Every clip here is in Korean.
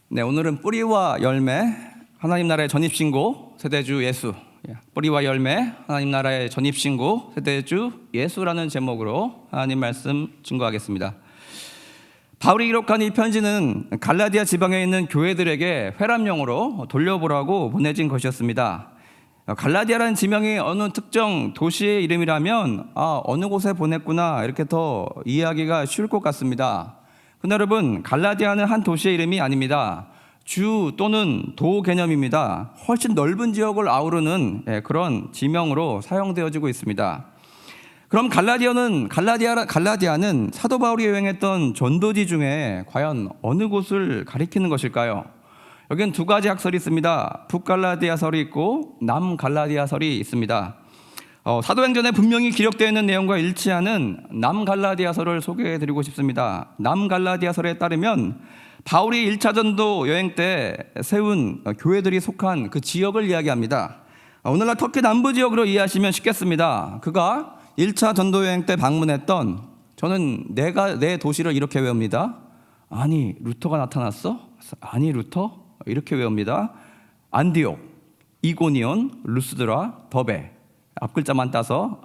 네, 오늘은 뿌리와 열매, 하나님 나라의 전입신고, 세대주 예수. 뿌리와 열매, 하나님 나라의 전입신고, 세대주 예수라는 제목으로 하나님 말씀 증거하겠습니다. 바울이 기록한 이 편지는 갈라디아 지방에 있는 교회들에게 회람용으로 돌려보라고 보내진 것이었습니다. 갈라디아라는 지명이 어느 특정 도시의 이름이라면 어느 곳에 보냈구나 이렇게 더 이해하기가 쉬울 것 같습니다. 근데 여러분, 갈라디아는 한 도시의 이름이 아닙니다. 주 또는 도 개념입니다. 훨씬 넓은 지역을 아우르는 그런 지명으로 사용되어지고 있습니다. 그럼 갈라디아는 사도 바울이 여행했던 전도지 중에 과연 어느 곳을 가리키는 것일까요? 여기는 두 가지 학설이 있습니다. 북갈라디아설이 있고 남갈라디아설이 있습니다. 사도행전에 분명히 기록되어 있는 내용과 일치하는 남갈라디아설을 소개해드리고 싶습니다. 남갈라디아설에 따르면 바울이 1차 전도 여행 때 세운 교회들이 속한 그 지역을 이야기합니다. 오늘날 터키 남부 지역으로 이해하시면 쉽겠습니다. 그가 1차 전도 여행 때 방문했던, 저는 내 도시를 이렇게 외웁니다. 아니 루터가 나타났어? 아니 루터? 이렇게 외웁니다. 안디옥, 이고니온, 루스드라, 더베. 앞글자만 따서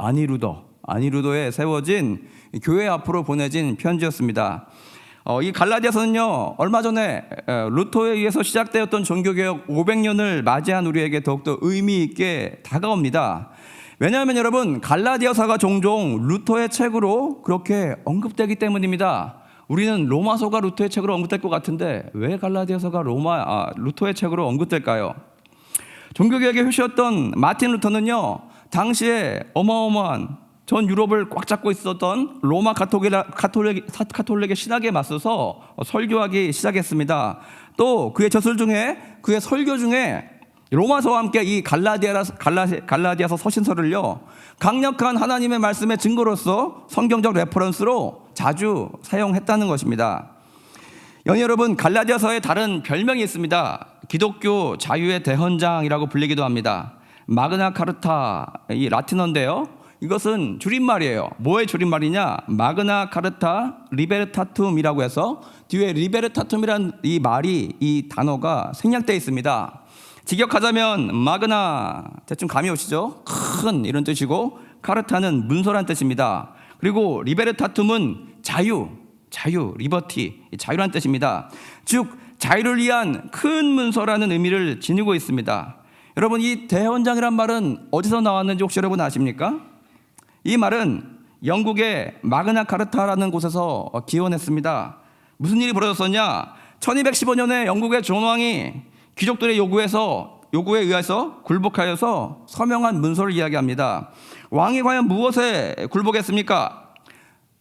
아니루도에 세워진 교회 앞으로 보내진 편지였습니다. 이 갈라디아서는요, 얼마 전에 루터에 의해서 시작되었던 종교개혁 500년을 맞이한 우리에게 더욱더 의미 있게 다가옵니다. 왜냐하면 여러분, 갈라디아서가 종종 루터의 책으로 그렇게 언급되기 때문입니다. 우리는 로마서가 루터의 책으로 언급될 것 같은데 왜 갈라디아서가 루터의 책으로 언급될까요? 종교개혁의 효시였던 마틴 루터는요, 당시에 어마어마한 전 유럽을 꽉 잡고 있었던 로마 가톨릭의 신학에 맞서서 설교하기 시작했습니다. 또 그의 저술 중에, 그의 설교 중에 로마서와 함께 이 갈라디아서 서신서를요, 강력한 하나님의 말씀의 증거로서 성경적 레퍼런스로 자주 사용했다는 것입니다. 여러분, 갈라디아서에 다른 별명이 있습니다. 기독교 자유의 대헌장이라고 불리기도 합니다. 마그나 카르타, 이 라틴어인데요, 이것은 줄임말이에요. 뭐의 줄임말이냐? 마그나 카르타 리베르타툼이라고 해서 뒤에 리베르타툼이란 이 단어가 생략되어 있습니다. 직역하자면 마그나, 대충 감이 오시죠? 큰 이런 뜻이고, 카르타는 문서란 뜻입니다. 그리고 리베르타툼은 자유, 리버티, 자유란 뜻입니다. 즉 자유를 위한 큰 문서라는 의미를 지니고 있습니다. 여러분, 이 대헌장이란 말은 어디서 나왔는지 혹시 여러분 아십니까? 이 말은 영국의 마그나 카르타라는 곳에서 기원했습니다. 무슨 일이 벌어졌었냐? 1215년에 영국의 존 왕이 귀족들의 요구에 의해서 굴복하여서 서명한 문서를 이야기합니다. 왕이 과연 무엇에 굴복했습니까?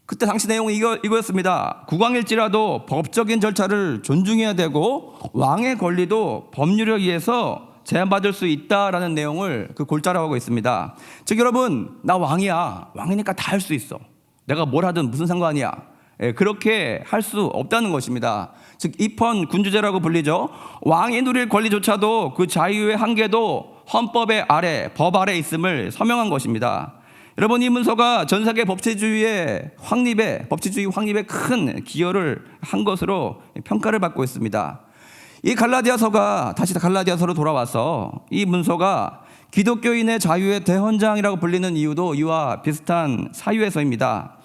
그때 당시 내용이 이거였습니다. 국왕일지라도 법적인 절차를 존중해야 되고 왕의 권리도 법률에 의해서 제한받을 수 있다라는 내용을 그 골자로 하고 있습니다. 즉 여러분, 나 왕이니까 다 할 수 있어. 내가 뭘 하든 무슨 상관이야. 그렇게 할 수 없다는 것입니다. 즉 입헌 군주제라고 불리죠. 왕이 누릴 권리조차도 그 자유의 한계도 헌법의 법 아래 있음을 서명한 것입니다. 여러분, 이 문서가 전 세계 법치주의 확립에 큰 기여를 한 것으로 평가를 받고 있습니다. 이 다시 갈라디아서로 돌아와서 이 문서가 기독교인의 자유의 대헌장이라고 불리는 이유도 이와 비슷한 사유에서입니다.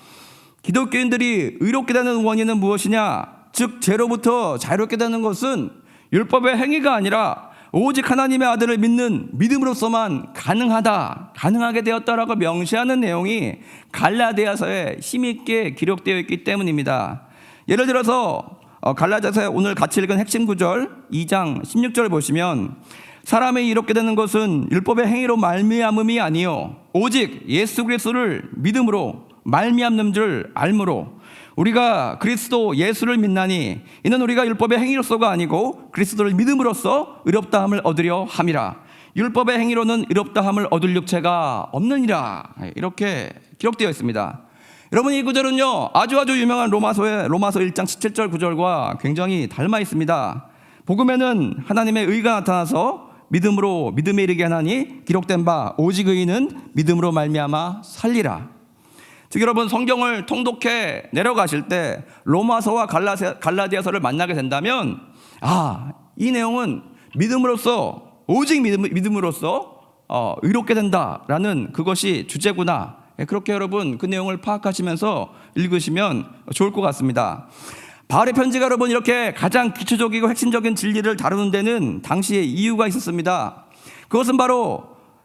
기독교인들이 의롭게 되는 원인은 무엇이냐? 즉 죄로부터 자유롭게 되는 것은 율법의 행위가 아니라 오직 하나님의 아들을 믿는 믿음으로서만 가능하게 되었다라고 명시하는 내용이 갈라디아서에 힘있게 기록되어 있기 때문입니다. 예를 들어서 갈라디아서의 오늘 같이 읽은 핵심 구절 2장 16절 보시면, 사람이 이롭게 되는 것은 율법의 행위로 말미암음이 아니요 오직 예수 그리스도를 믿음으로 말미암는 줄 알므로 우리가 그리스도 예수를 믿나니 이는 우리가 율법의 행위로서가 아니고 그리스도를 믿음으로써 의롭다함을 얻으려 함이라. 율법의 행위로는 의롭다함을 얻을 육체가 없느니라. 이렇게 기록되어 있습니다. 여러분, 이 구절은요, 아주 유명한 로마서 1장 17절 구절과 굉장히 닮아 있습니다. 복음에는 하나님의 의가 나타나서 믿음에 이르게 하나니 기록된 바 오직 의인은 믿음으로 말미암아 살리라. 즉 여러분, 성경을 통독해 내려가실 때 로마서와 갈라디아서를 만나게 된다면 이 내용은 믿음으로써, 오직 믿음으로써 의롭게 된다라는 그것이 주제구나, 그렇게 여러분 그 내용을 파악하시면서 읽으시면 좋을 것 같습니다. 바울의 편지가 여러분 이렇게 가장 기초적이고 핵심적인 진리를 다루는 데는 당시에 이유가 있었습니다. 그것은 바로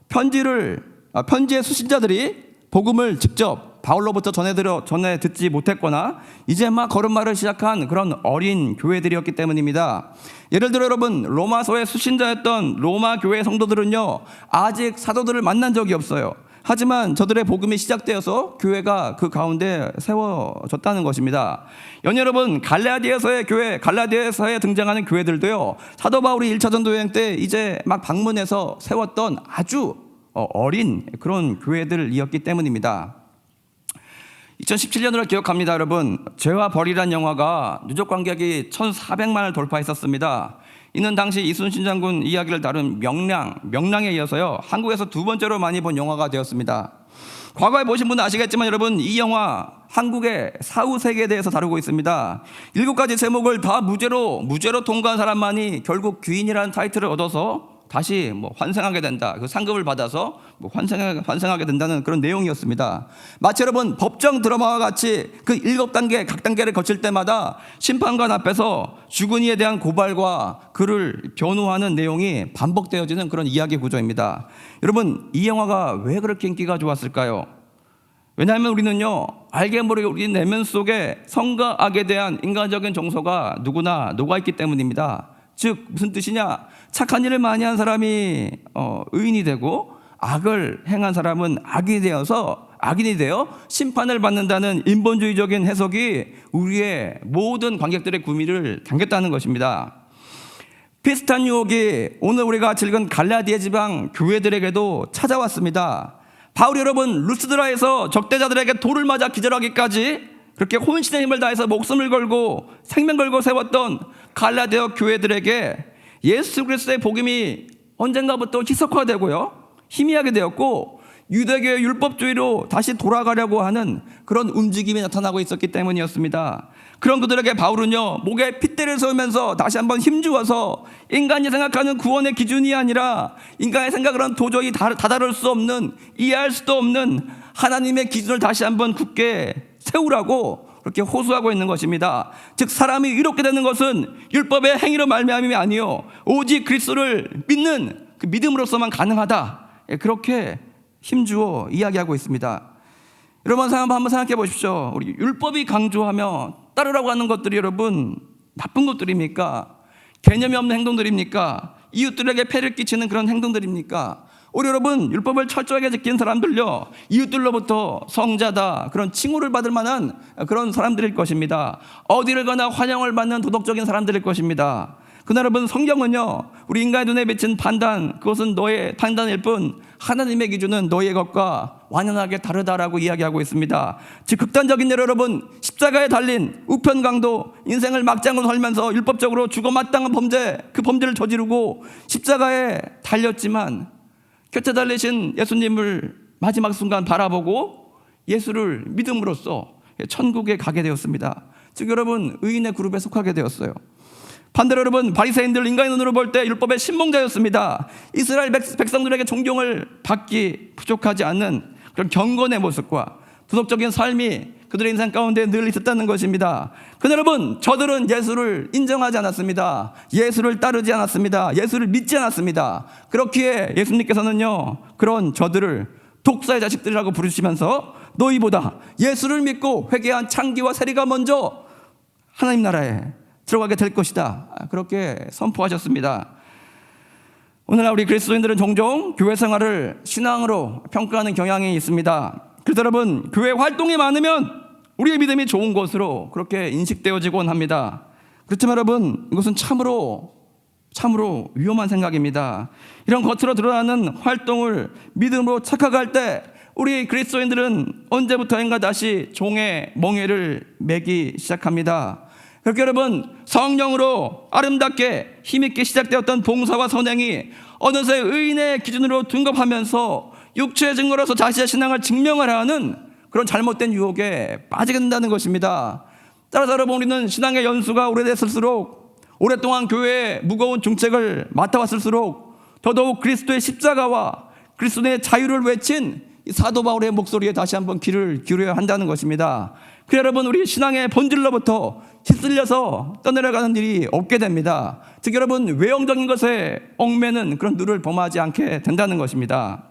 편지의 수신자들이 복음을 직접 바울로부터 전해 듣지 못했거나 이제 막 걸음마를 시작한 그런 어린 교회들이었기 때문입니다. 예를 들어 여러분, 로마서의 수신자였던 로마 교회 성도들은요, 아직 사도들을 만난 적이 없어요. 하지만 저들의 복음이 시작되어서 교회가 그 가운데 세워졌다는 것입니다. 여러분, 갈라디아서에 등장하는 교회들도요, 사도 바울이 1차 전도 여행 때 이제 막 방문해서 세웠던 아주 어린 그런 교회들이었기 때문입니다. 2017년으로 기억합니다. 여러분, 죄와 벌이란 영화가 누적 관객이 1,400만을 돌파했었습니다. 이는 당시 이순신 장군 이야기를 다룬 명량에 이어서요, 한국에서 두 번째로 많이 본 영화가 되었습니다. 과거에 보신 분은 아시겠지만 여러분, 이 영화 한국의 사후 세계에 대해서 다루고 있습니다. 7가지 제목을 다 무죄로 통과한 사람만이 결국 귀인이라는 타이틀을 얻어서 다시 환생하게 된다. 그 상급을 받아서 환생하게 된다는 그런 내용이었습니다. 마치 여러분, 법정 드라마와 같이 그 7단계 각 단계를 거칠 때마다 심판관 앞에서 죽은 이에 대한 고발과 그를 변호하는 내용이 반복되어지는 그런 이야기 구조입니다. 여러분, 이 영화가 왜 그렇게 인기가 좋았을까요? 왜냐하면 우리는요, 알게 모르게 우리 내면 속에 선과 악에 대한 인간적인 정서가 누구나 녹아있기 때문입니다. 즉 무슨 뜻이냐? 착한 일을 많이 한 사람이 의인이 되고 악을 행한 사람은 악인이 되어 심판을 받는다는 인본주의적인 해석이 우리의 모든 관객들의 구미를 당겼다는 것입니다. 비슷한 유혹이 오늘 우리가 같이 읽은 갈라디아 지방 교회들에게도 찾아왔습니다. 바울이 여러분, 루스드라에서 적대자들에게 돌을 맞아 기절하기까지 그렇게 혼신의 힘을 다해서 목숨을 걸고 생명 걸고 세웠던 갈라디아 교회들에게 예수 그리스도의 복음이 언젠가부터 희석화되고요, 희미하게 되었고 유대교의 율법주의로 다시 돌아가려고 하는 그런 움직임이 나타나고 있었기 때문이었습니다. 그런 그들에게 바울은요, 목에 핏대를 세우면서 다시 한번 힘주어서 인간이 생각하는 구원의 기준이 아니라 인간의 생각으로는 도저히 다다를 수 없는, 이해할 수도 없는 하나님의 기준을 다시 한번 굳게 세우라고 그렇게 호소하고 있는 것입니다. 즉 사람이 이롭게 되는 것은 율법의 행위로 말미암음이 아니요, 오직 그리스도를 믿는 그 믿음으로서만 가능하다, 그렇게 힘주어 이야기하고 있습니다. 여러분, 한번 생각해 보십시오. 우리 율법이 강조하며 따르라고 하는 것들이 여러분 나쁜 것들입니까? 개념이 없는 행동들입니까? 이웃들에게 폐를 끼치는 그런 행동들입니까? 우리 여러분, 율법을 철저하게 지킨 사람들요, 이웃들로부터 성자다 그런 칭호를 받을 만한 그런 사람들일 것입니다. 어디를 가나 환영을 받는 도덕적인 사람들일 것입니다. 그러나 여러분, 성경은요, 우리 인간의 눈에 비친 판단, 그것은 너의 판단일 뿐 하나님의 기준은 너의 것과 완연하게 다르다라고 이야기하고 있습니다. 즉 극단적인 예로 여러분, 십자가에 달린 우편강도 인생을 막장으로 살면서 율법적으로 죽어 마땅한 그 범죄를 저지르고 십자가에 달렸지만 곁에 달리신 예수님을 마지막 순간 바라보고 예수를 믿음으로써 천국에 가게 되었습니다. 즉 여러분, 의인의 그룹에 속하게 되었어요. 반대로 여러분, 바리새인들 인간의 눈으로 볼 때 율법의 신봉자였습니다. 이스라엘 백성들에게 존경을 받기 부족하지 않는 그런 경건의 모습과 도덕적인 삶이 그들의 인생 가운데 늘 있었다는 것입니다. 그런데 여러분, 저들은 예수를 인정하지 않았습니다. 예수를 따르지 않았습니다. 예수를 믿지 않았습니다. 그렇기에 예수님께서는요, 그런 저들을 독사의 자식들이라고 부르시면서 너희보다 예수를 믿고 회개한 창기와 세리가 먼저 하나님 나라에 들어가게 될 것이다, 그렇게 선포하셨습니다. 오늘날 우리 그리스도인들은 종종 교회 생활을 신앙으로 평가하는 경향이 있습니다. 그래서 여러분, 교회 활동이 많으면 우리의 믿음이 좋은 것으로 그렇게 인식되어지곤 합니다. 그렇지만 여러분, 이것은 참으로 위험한 생각입니다. 이런 겉으로 드러나는 활동을 믿음으로 착각할 때 우리 그리스도인들은 언제부터인가 다시 종의 멍에를 매기 시작합니다. 그렇게 여러분, 성령으로 아름답게 힘있게 시작되었던 봉사와 선행이 어느새 의인의 기준으로 둔갑하면서 육체의 증거로서 자신의 신앙을 증명하려 하는 그런 잘못된 유혹에 빠지게 된다는 것입니다. 따라서 여러분, 우리는 신앙의 연수가 오래됐을수록, 오랫동안 교회의 무거운 중책을 맡아왔을수록 더더욱 그리스도의 십자가와 그리스도의 자유를 외친 이 사도 바울의 목소리에 다시 한번 귀를 기울여야 한다는 것입니다. 그래 여러분, 우리 신앙의 본질로부터 휩쓸려서 떠내려가는 일이 없게 됩니다. 즉 여러분, 외형적인 것에 얽매는 그런 누를 범하지 않게 된다는 것입니다.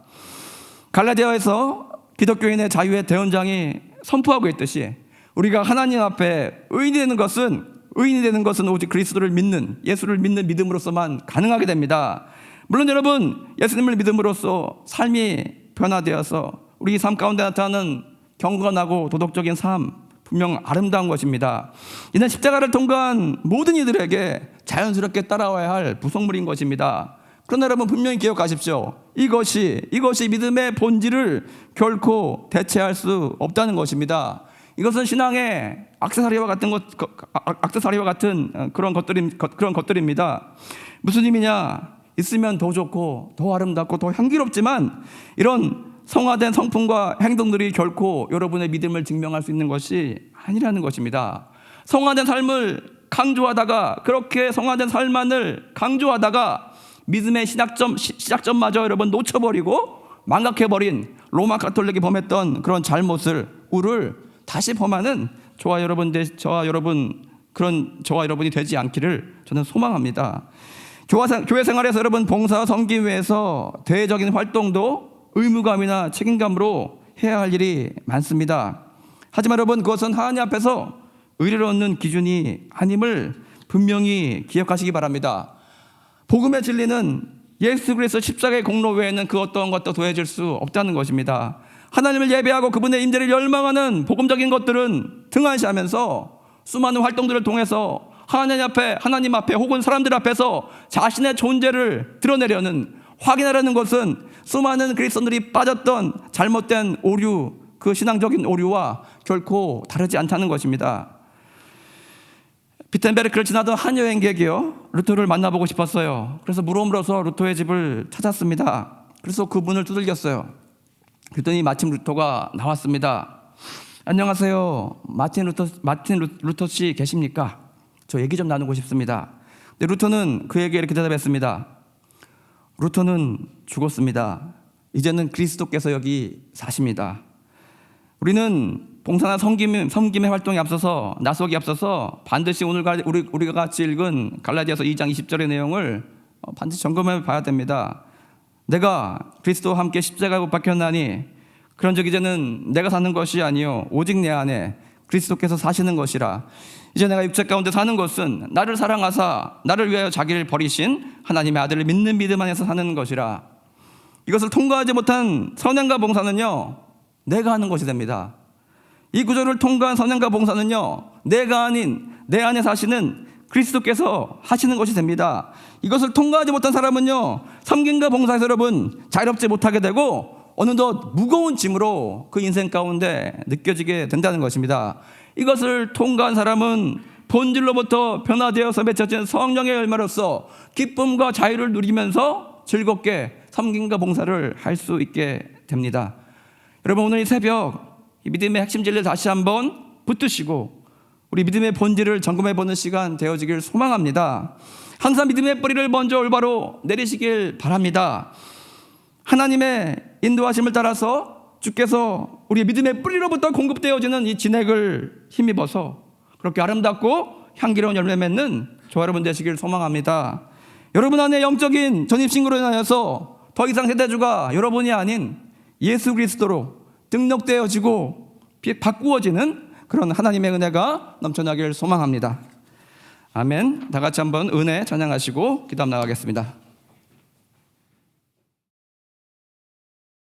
갈라디아에서 기독교인의 자유의 대원장이 선포하고 있듯이 우리가 하나님 앞에 의인이 되는 것은 오직 그리스도를 믿는, 예수를 믿는 믿음으로서만 가능하게 됩니다. 물론 여러분, 예수님을 믿음으로써 삶이 변화되어서 우리 삶 가운데 나타나는 경건하고 도덕적인 삶, 분명 아름다운 것입니다. 이는 십자가를 통과한 모든 이들에게 자연스럽게 따라와야 할 부속물인 것입니다. 그러나 여러분, 분명히 기억하십시오. 이것이 믿음의 본질을 결코 대체할 수 없다는 것입니다. 이것은 신앙의 액세서리와 같은 그런 것들입니다. 무슨 의미냐? 있으면 더 좋고 더 아름답고 더 향기롭지만 이런 성화된 성품과 행동들이 결코 여러분의 믿음을 증명할 수 있는 것이 아니라는 것입니다. 성화된 삶을 강조하다가, 그렇게 성화된 삶만을 강조하다가 믿음의 시작점마저 여러분 놓쳐버리고 망각해버린 로마 가톨릭이 범했던 그런 잘못을, 우를 다시 범하는 저와 여러분이 되지 않기를 저는 소망합니다. 교회 생활에서 여러분, 봉사와 섬김 외에서 대외적인 활동도 의무감이나 책임감으로 해야 할 일이 많습니다. 하지만 여러분, 그것은 하나님 앞에서 의를 얻는 기준이 아님을 분명히 기억하시기 바랍니다. 복음의 진리는 예수 그리스도 십자가의 공로 외에는 그 어떤 것도 더해질 수 없다는 것입니다. 하나님을 예배하고 그분의 임재를 열망하는 복음적인 것들은 등한시하면서 수많은 활동들을 통해서 하나님 앞에 혹은 사람들 앞에서 자신의 존재를 드러내려는, 확인하려는 것은 수많은 그리스도인들이 빠졌던 잘못된 오류, 그 신앙적인 오류와 결코 다르지 않다는 것입니다. 비텐베르크를 지나던 한 여행객이요, 루터를 만나보고 싶었어요. 그래서 물어물어서 루터의 집을 찾았습니다. 그래서 그 문을 두들겼어요. 그랬더니 마침 루터가 나왔습니다. 안녕하세요, 마틴 루터 씨 계십니까? 저 얘기 좀 나누고 싶습니다. 근데 루터는 그에게 이렇게 대답했습니다. 루터는 죽었습니다. 이제는 그리스도께서 여기 사십니다. 우리는 봉사나 섬김의 활동에 앞서서, 나서기 앞서서 반드시 오늘 우리가 같이 읽은 갈라디아서 2장 20절의 내용을 반드시 점검해 봐야 됩니다. 내가 그리스도와 함께 십자가에 못 박혔나니 그런즉 이제는 내가 사는 것이 아니요 오직 내 안에 그리스도께서 사시는 것이라. 이제 내가 육체 가운데 사는 것은 나를 사랑하사 나를 위하여 자기를 버리신 하나님의 아들을 믿는 믿음 안에서 사는 것이라. 이것을 통과하지 못한 선행과 봉사는요, 내가 하는 것이 됩니다. 이 구절을 통과한 선행과 봉사는요, 내가 아닌 내 안에 사시는 그리스도께서 하시는 것이 됩니다. 이것을 통과하지 못한 사람은요, 섬김과 봉사에서 여러분 자유롭지 못하게 되고 어느덧 무거운 짐으로 그 인생 가운데 느껴지게 된다는 것입니다. 이것을 통과한 사람은 본질로부터 변화되어서 맺혀진 성령의 열매로서 기쁨과 자유를 누리면서 즐겁게 섬김과 봉사를 할 수 있게 됩니다. 여러분, 오늘 이 새벽 이 믿음의 핵심 진리를 다시 한번 붙드시고 우리 믿음의 본질을 점검해보는 시간 되어지길 소망합니다. 항상 믿음의 뿌리를 먼저 올바로 내리시길 바랍니다. 하나님의 인도하심을 따라서 주께서 우리 믿음의 뿌리로부터 공급되어지는 이 진액을 힘입어서 그렇게 아름답고 향기로운 열매 맺는 저와 여러분 되시길 소망합니다. 여러분 안에 영적인 전입신고로 인하여서 더 이상 세대주가 여러분이 아닌 예수 그리스도로 등록되어지고 바꾸어지는 그런 하나님의 은혜가 넘쳐나길 소망합니다. 아멘. 다 같이 한번 은혜 찬양하시고 기도함 나가겠습니다.